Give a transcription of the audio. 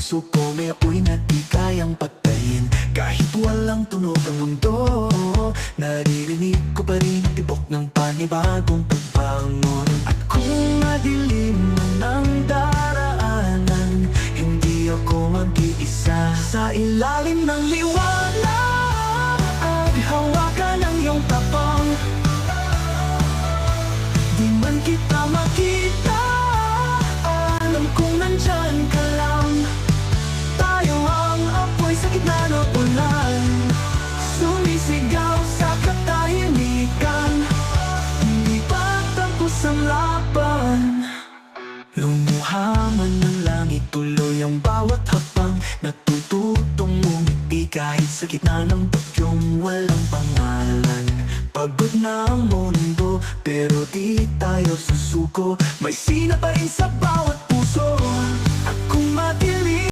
puso ko may apoy na di kayang patayin. Kahit walang tunog ang mundo, naririnig ko pa rin ang tibok ng panibagong pagbangon. At kung madilim man ang daraanan, hindi ako mag-iisa. Sa ilalim ng liwanag at hawakan ang iyong tapang. Di man kita makita, alam kong nandyan ka lang. Tayo ang apoy sa gitna ng ulan, sumisigaw sa katahimikan. Hindi pa tapos ang laban. Lumuha man ng langit, tuloy ang bawat hakbang. Natututong ngumiti kahit sa gitna ng bagyong walang pangalan. Pagod na ang mundo, pero di tayo susuko. May sina pa rin sa bawat